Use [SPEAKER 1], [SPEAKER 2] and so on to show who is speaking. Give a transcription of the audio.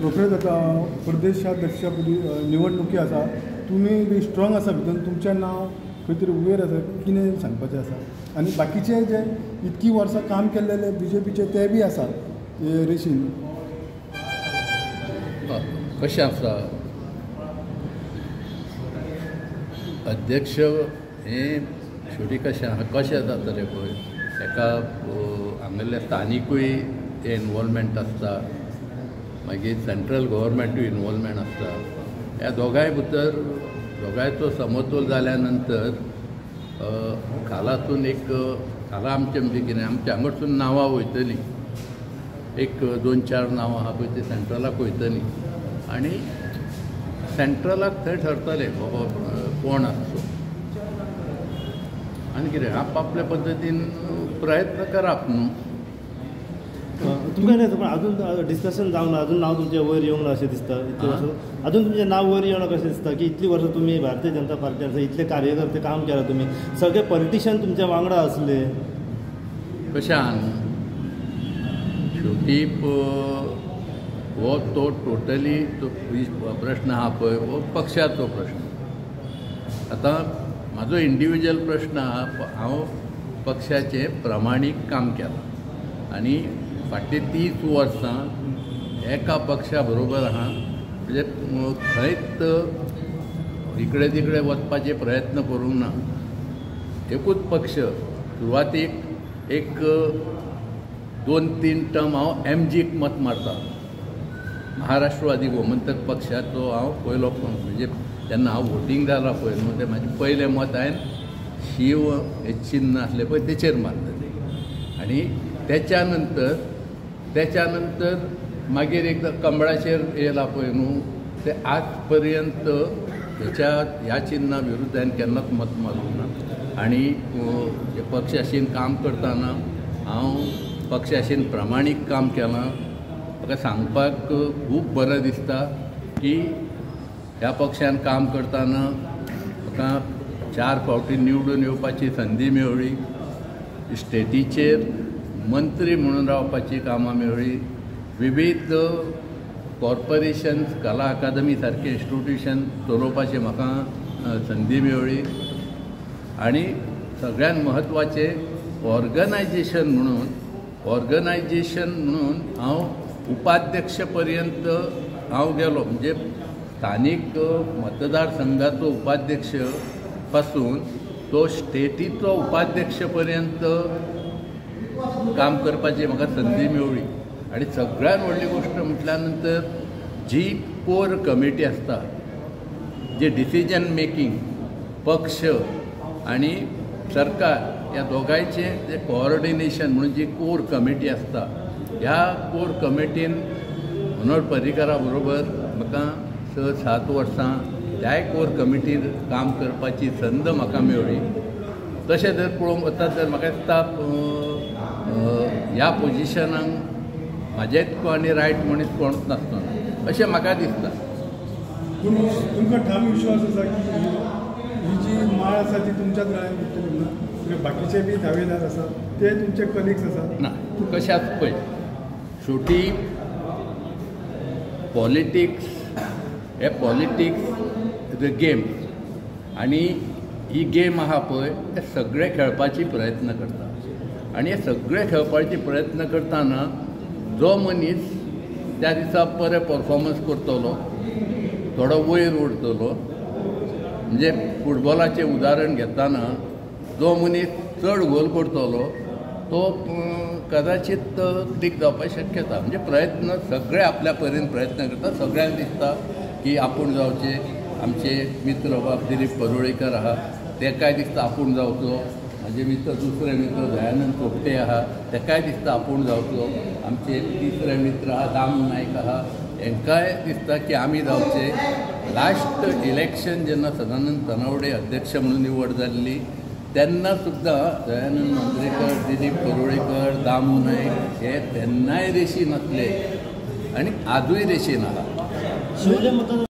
[SPEAKER 1] रोखडेच आता प्रदेशाध्यक्ष निवडणुकी आसा, तुमी बी स्ट्रॉंग आसा भितर, तुमचें नांव खंय तरी वयर आसा, कितें सांगपाचें आसा? आनी बाकीचे जे इतकी वर्सां काम केल्लेले BJPचे ते बी आसा रेशीन.
[SPEAKER 2] कशें आसा, अध्यक्ष हें शेवटी कशें जातलें पळय, एका हांगेल्ल्या स्थानिकूय इनवॉल्वमेंट आसता, मागीर सेंट्रल गव्हर्मेंटूय इनवॉल्वमेंट आसता. ह्या दोगांय भितर दोगांयचो समतोल जाल्या नंतर खालासून खाला आमचें म्हणजे कितें, आमच्या हांगासून नांवां वयतलीं, एक 2-4 नांवां आहा पळय ती सेंट्रलाक वयतलीं आनी सेंट्रलाक थंय ठरतलें बाबा कोण आसचो. आनी कितें आपल्या पद्दतीन प्रयत्न करप न्हू.
[SPEAKER 3] तुमकां पण अजून डिस्कशन जावं ना, अजून नांव तुमचें वयर येवंक ना अशें दिसता. इतले वर्स अजून तुमचें नांव वयर येवना कशें दिसता की इतलीं वर्सां तुमी भारतीय जनता पार्टीन इतले कार्यकर्ते काम केलां, तुमी सगळे पॉलिटिशियन तुमच्या वांगडा असले.
[SPEAKER 2] कशान शेवटी हो तो टोटली तो प्रश्न आहा पळय हो पक्षाचो प्रश्न. आतां म्हाजो इंडिविज्युअल प्रश्न आहा, हांव पक्षाचें प्रामाणीक काम केलां आनी फाटलीं 30 वर्सां एका पक्षा बरोबर आहा. म्हणजे खंयच इकडे तिकडे वचपाचे प्रयत्न करूंक ना. एकूच पक्ष सुरवातीक एक 2-3 टर्म हांव MGक मत मारता. महाराष्ट्रवादी गोमंतक पक्षाचो हांव पयलो म्हणजे जेन्ना हांव वोटींग जालां पळय न्हू, तें म्हाजें पयलें मत हांवें शिव हे चिन्ह आसलें पळय तेचेर मारलेलें. आनी त्याच्या नंतर मागीर एकदां कमळाचेर येयला पळय न्हू, ते आज पर्यंत ह्या चिन्ना विरुद्ध हांवें केन्नाच मत मारूंक ना. आनी पक्षाशीन काम करतना हांव पक्षाशीन प्रामाणीक काम केलां. म्हाका सांगपाक खूब बरें दिसता की ह्या पक्षान काम करतना म्हाका 4 फावटी निवडून येवपाची संदी मेळ्ळी, स्टेटीचेर मंत्री म्हणून रावपाची कामां मेळ्ळी, विविध कॉर्पोरेशन्स कला अकादमी सारखे इन्स्टिट्यूशन चलोवपाची म्हाका संदी मेळ्ळी. आनी सगळ्यात म्हत्वाचें ऑर्गनायजेशन म्हणून हांव उपाध्यक्ष पर्यंत हांव गेलो. म्हणजे स्थानीक मतदारसंघाचो उपाध्यक्ष पासून तो स्टेटीचो उपाध्यक्ष पर्यंत काम करपाची म्हाका संदी मेळ्ळी. आनी सगळ्यात व्हडली गोश्ट म्हटल्या नंतर जी कोर कमिटी आसता, जे डिसिजन मेकींग पक्ष आनी सरकार ह्या दोगांयचें जे कोऑर्डिनेशन म्हणून जी कोर कमिटी आसता, ह्या कोर कमिटीन मनोहर पर्रीकारा बरोबर म्हाका 6-7 वर्सां त्याय कोर कमिटीन काम करपाची संद म्हाका मेळ्ळी. तशें जर पळोवंक वता तर म्हाका दिसता ह्या पोजिशनाक म्हाजे इतको आनी रायट मनीस कोणूच नासतना अशें म्हाका दिसता.
[SPEAKER 1] पूण तुमकां ठाम विश्वास आसा की ही जी माळ आसा ती तुमच्याच रांयन भितर ना, म्हणजे बाकीचे बी दावेदार आसा ते तुमचे कलिग्स आसात
[SPEAKER 2] ना. कशाच पळय शेवटी पॉलिटिक्स हे पॉलिटिक्स द गेम आनी ही गेम आहा पळय ते सगळे खेळपाची प्रयत्न करता. आनी हे सगळे खेळपाचे प्रयत्न करतना जो मनीस त्या दिसा बरें परफॉर्मन्स करतलो, थोडो वयर उरतलो, म्हणजे फुटबॉलाचें उदाहरण घेतना जो मनीस चड गोल करतलो तो कदाचित क्लिक जावपाची शक्यता. म्हणजे प्रयत्न सगळे आपल्या परीन प्रयत्न करता. सगळ्यांक दिसता की आपूण जावचे. आमचे मित्र बाब दिलीप परोळेकर आहा, तेकाय दिसता आपूण जावचो. म्हाजे मित्र दुसरे मित्र दयानंद पोपटे आहा, तेकाय दिसता आपूण जावचो. आमचे तिसरे मित्र आहा दामू नायक आहा, हेंकाय दिसता की आमी जावचे. लास्ट इलेक्शन जेन्ना सदानंद तनावडे अध्यक्ष म्हणून निवड जाल्ली तेन्ना सुद्दां दयानंद मांद्रेकर, दिलीप परोळेकर, दामू नायक हे तेन्नाय रेशीन आसले आनी आजूय रेशीन आहा.